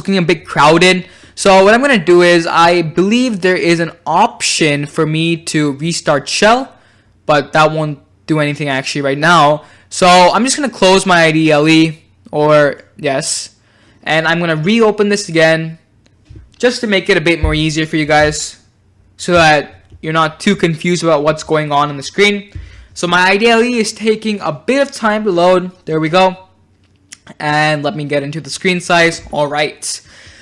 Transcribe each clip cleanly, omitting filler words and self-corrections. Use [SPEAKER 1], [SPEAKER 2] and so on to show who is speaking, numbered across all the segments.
[SPEAKER 1] looking a bit crowded. So what I'm going to do is, I believe there is an option for me to restart shell, but that won't do anything actually right now. So I'm just going to close my IDLE, or yes, and I'm going to reopen this again just to make it a bit more easier for you guys so that you're not too confused about what's going on the screen. So my IDLE is taking a bit of time to load. There we go. And let me get into the screen size. All right.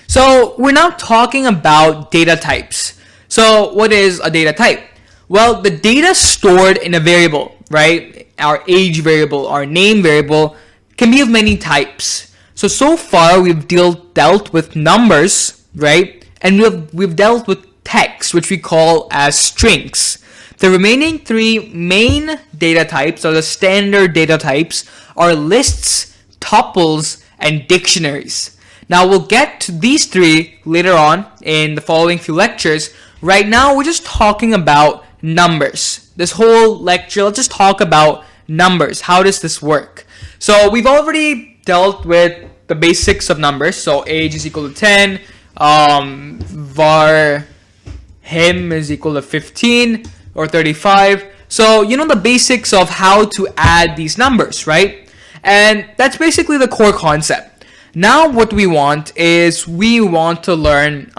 [SPEAKER 1] So we're now talking about data types. So what is a data type? Well, the data stored in a variable, right? Our age variable, our name variable, can be of many types. So far we've dealt with numbers, right? And we've dealt with text, which we call as strings. The remaining three main data types, or the standard data types, are lists, tuples, and dictionaries. Now we'll get to these three later on in the following few lectures. Right now we're just talking about numbers. This whole lecture, let's just talk about numbers. How does this work? So we've already dealt with the basics of numbers. So age is equal to 10, var him is equal to 15 or 35. So you know the basics of how to add these numbers, right? And that's basically the core concept. Now what we want is, we want to learn,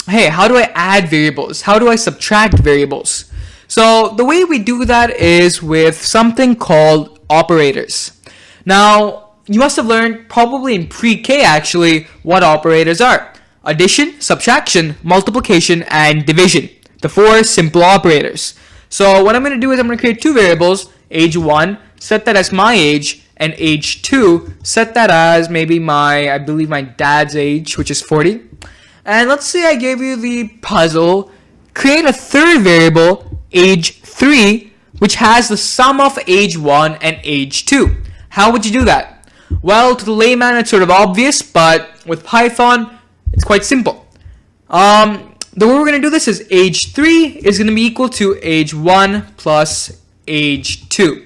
[SPEAKER 1] hey, how do I add variables? How do I subtract variables? So the way we do that is with something called operators. Now, you must have learned probably in pre-K actually what operators are. Addition, subtraction, multiplication, and division. The four simple operators. So what I'm going to do is I'm going to create two variables, age 1, set that as my age, and age 2, set that as maybe I believe my dad's age, which is 40. And let's say I gave you the puzzle, create a third variable, age 3, which has the sum of age 1 and age 2. How would you do that? Well, to the layman it's sort of obvious, but with Python, it's quite simple. The way we're going to do this is age 3 is going to be equal to age 1 plus age 2.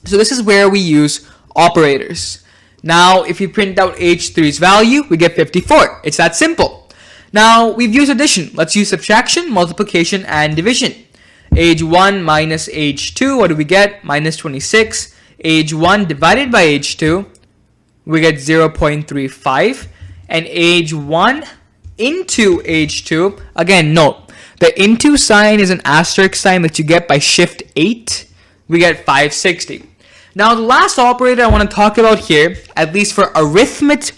[SPEAKER 1] So this is where we use operators. Now, if you print out age 3's value, we get 54. It's that simple. Now, we've used addition. Let's use subtraction, multiplication, and division. Age 1 minus age 2, what do we get? Minus 26. Age 1 divided by age 2, we get 0.35. And age 1 into age 2, again, note, the into sign is an asterisk sign that you get by shift 8. We get 560. Now, the last operator I want to talk about here, at least for arithmetic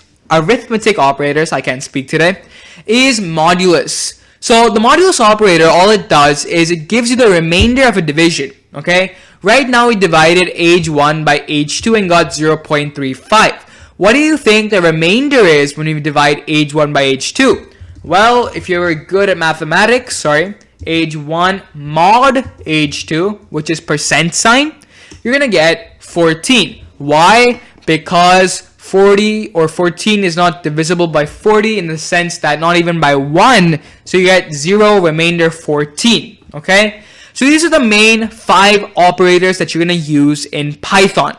[SPEAKER 1] operators, I can't speak today, is modulus. So the modulus operator, all it does is it gives you the remainder of a division, okay? Right now, we divided age 1 by age 2 and got 0.35. What do you think the remainder is when we divide age 1 by age 2? Well, if you're good at mathematics, age 1 mod age 2, which is percent sign, you're going to get 14. Why? Because 40 or 14 is not divisible by 40 in the sense that not even by 1. So you get 0, remainder 14. Okay? So these are the main 5 operators that you're going to use in Python.